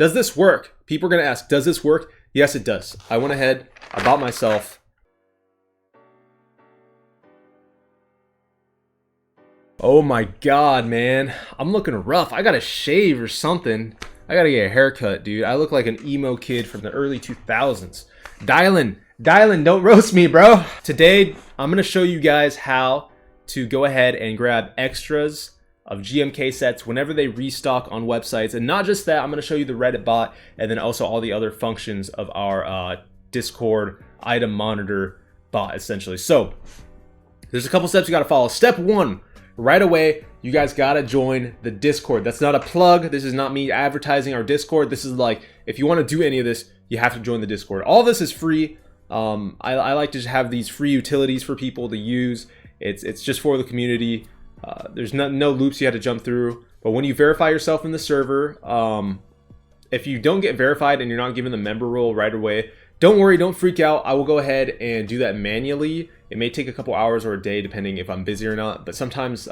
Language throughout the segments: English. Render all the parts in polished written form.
Does this work? People are going to ask, does this work? Yes, it does. I went ahead, I bought myself. Oh my God, man. I'm looking rough. I gotta shave or something. I gotta get a haircut, dude. I look like an emo kid from the early 2000s. Dylan, don't roast me, bro. Today, I'm gonna show you guys how to go ahead and grab extras of GMK sets whenever they restock on websites. And not just that, I'm gonna show you the Reddit bot and then also all the other functions of our Discord item monitor bot, essentially. So, there's a couple steps you gotta follow. Step 1. Right away, you guys gotta join the Discord. That's not a plug. This is not me advertising our Discord. This is like, if you want to do any of this, you have to join the Discord. All this is free. I like to just have these free utilities for people to use. It's just for the community. There's no loops you have to jump through. But when you verify yourself in the server, if you don't get verified and you're not given the member role right away, don't worry, don't freak out. I will go ahead and do that manually. It may take a couple hours or a day depending if I'm busy or not, but sometimes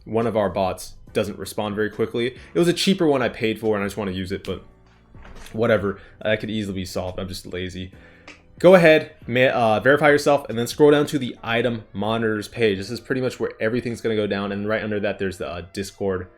one of our bots doesn't respond very quickly. It was a cheaper one I paid for and I just want to use it, but whatever. That could easily be solved. I'm just lazy. Go ahead, verify yourself, and then scroll down to the item monitors page. This is pretty much where everything's going to go down, and right under that there's the Discord,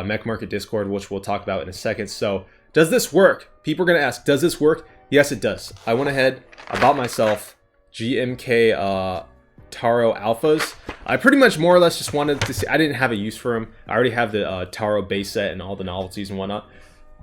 Mech Market Discord, which we'll talk about in a second. So, does this work? People are going to ask, does this work? Yes, it does. I went ahead, I bought myself GMK Taro Alphas. I pretty much more or less just wanted to see, I didn't have a use for them. I already have the Taro base set and all the novelties and whatnot.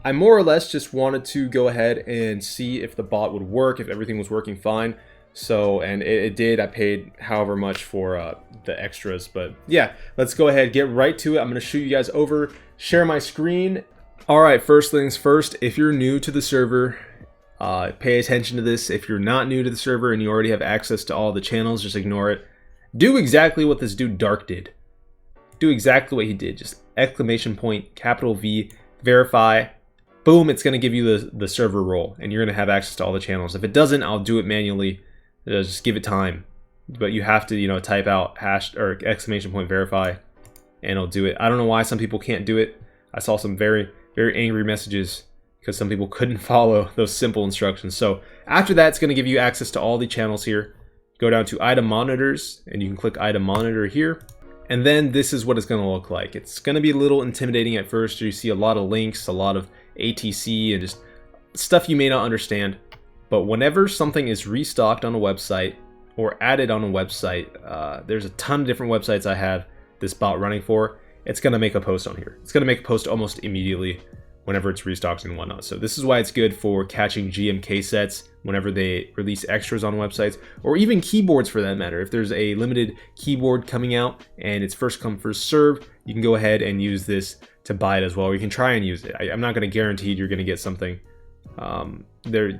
I more or less just wanted to go ahead and see if the bot would work, if everything was working fine. So, and it did. I paid however much for the extras, but yeah, let's go ahead, get right to it. I'm going to shoot you guys over, share my screen. All right, first things first, if you're new to the server, pay attention to this. If you're not new to the server and you already have access to all the channels, just ignore it. Do exactly what this dude Dark did. Do exactly what he did. Just exclamation point, capital V, verify. Boom, it's going to give you the server role and you're going to have access to all the channels. If it doesn't, I'll do it manually. Just give it time. But you have to, you know, type out hash or exclamation point verify and it'll do it. I don't know why some people can't do it. I saw some very angry messages because some people couldn't follow those simple instructions. So after that, it's going to give you access to all the channels here. Go down to item monitors and you can click item monitor here. And then this is what it's going to look like. It's going to be a little intimidating at first. You see a lot of links, a lot of ATC and just stuff you may not understand. But whenever something is restocked on a website or added on a website, there's a ton of different websites I have this bot running for. It's going to make a post on here. It's going to make a post almost immediately whenever it's restocked and whatnot. So this is why it's good for catching GMK sets whenever they release extras on websites, or even keyboards for that matter. If there's a limited keyboard coming out and it's first come first served, you can go ahead and use this to buy it as well, or you can try and use it. I'm not going to guarantee you're going to get something.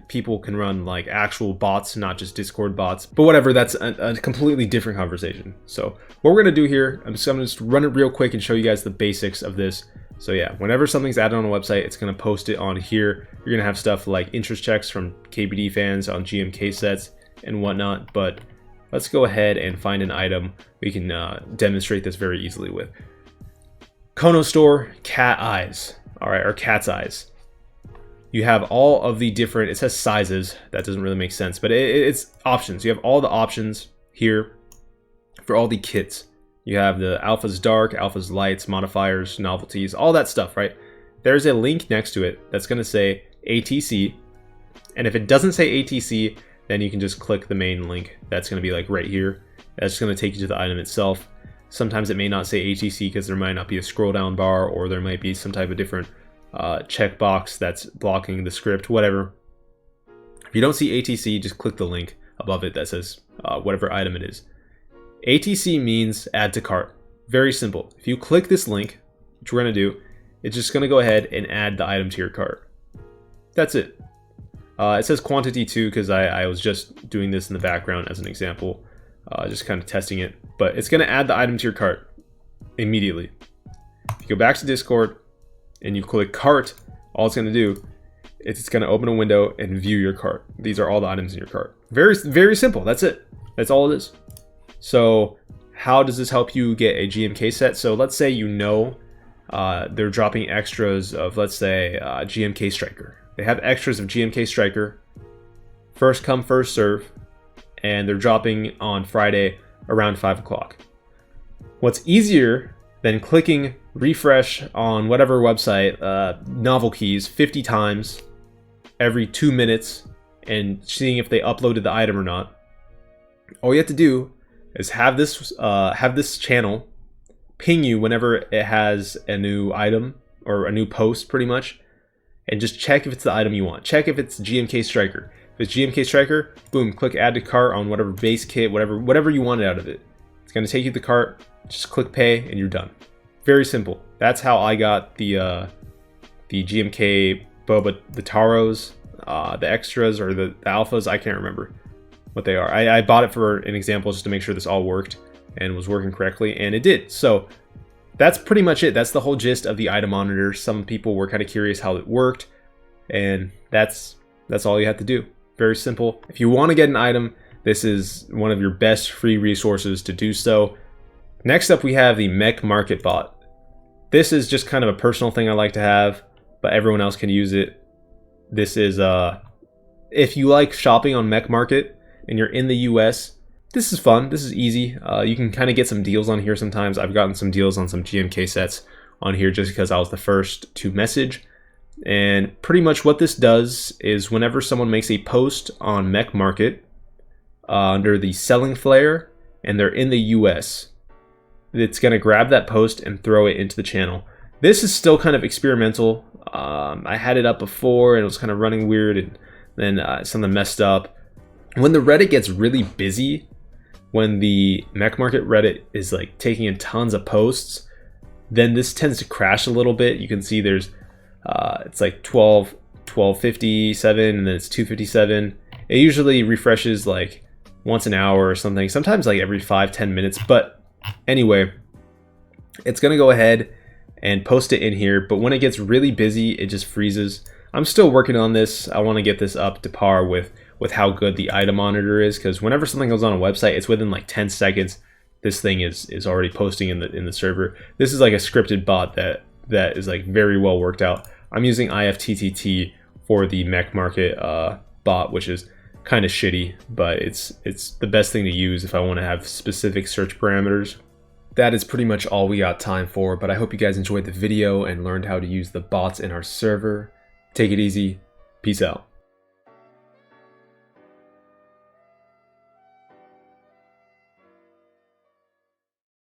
People can run like actual bots, not just Discord bots, but whatever, that's a completely different conversation. So what we're going to do here, I'm gonna just run it real quick and show you guys the basics of this. So yeah, whenever something's added on a website, it's going to post it on here. You're going to have stuff like interest checks from KBD fans on GMK sets and whatnot, but let's go ahead and find an item we can demonstrate this very easily with. Kono Store, cat eyes. All right, or cat's eyes. You have all of the different, it says sizes. That doesn't really make sense, but it's options. You have all the options here for all the kits. You have the Alphas Dark, Alphas Lights, modifiers, novelties, all that stuff, right? There's a link next to it that's going to say ATC. And if it doesn't say ATC, then you can just click the main link. That's going to be like right here. That's going to take you to the item itself. Sometimes it may not say ATC because there might not be a scroll down bar, or there might be some type of different checkbox that's blocking the script, whatever. If you don't see ATC, just click the link above it that says whatever item it is. ATC means add to cart. Very simple. If you click this link, which we're going to do, it's just going to go ahead and add the item to your cart. That's it. It says quantity too because I was just doing this in the background as an example, just kind of testing it. But it's going to add the item to your cart immediately. If you go back to Discord and you click cart, all it's going to do is it's going to open a window and view your cart. These are all the items in your cart. Very simple. That's it. That's all it is. So how does this help you get a GMK set? So let's say you know they're dropping extras of, let's say, GMK Striker. They have extras of GMK Striker, first come, first serve, and they're dropping on Friday around 5 o'clock. What's easier than clicking refresh on whatever website, novel keys, 50 times every 2 minutes and seeing if they uploaded the item or not? All you have to do is have this channel ping you whenever it has a new item or a new post, pretty much, and just check if it's the item you want. Check if it's GMK Striker. If it's GMK Striker, boom, click add to cart on whatever base kit, whatever you want out of it. It's gonna take you to the cart. Just click pay and you're done. Very simple. That's how I got the GMK Boba, the Taros, the extras or the alphas. I can't remember what they are. I bought it for an example just to make sure this all worked and was working correctly, and it did. So that's pretty much it. That's the whole gist of the item monitor. Some people were kind of curious how it worked, and that's all you have to do. Very simple. If you want to get an item, this is one of your best free resources to do so. Next up, we have the Mech Market bot. This is just kind of a personal thing I like to have, but everyone else can use it. This is if you like shopping on Mech Market and you're in the US, this is fun. This is easy. You can kind of get some deals on here sometimes. I've gotten some deals on some GMK sets on here just because I was the first to message. And pretty much what this does is whenever someone makes a post on Mech Market under the selling flare and they're in the US, it's going to grab that post and throw it into the channel. This is still kind of experimental. I had it up before and it was kind of running weird, and then something messed up. When the Reddit gets really busy, when the Mech Market Reddit is like taking in tons of posts, then this tends to crash a little bit. You can see there's it's like 12:57 and then it's 2:57. It usually refreshes like once an hour or something, sometimes like every 5-10 minutes. But anyway, it's gonna go ahead and post it in here, but when it gets really busy, it just freezes. I'm still working on this. I want to get this up to par with how good the item monitor is, because whenever something goes on a website, it's within like 10 seconds this thing is already posting in the server. This is like a scripted bot that is like very well worked out. I'm using IFTTT for the Mech Market bot, which is kind of shitty, but it's the best thing to use if I want to have specific search parameters. That is pretty much all we got time for, but I hope you guys enjoyed the video and learned how to use the bots in our server. Take it easy. Peace out.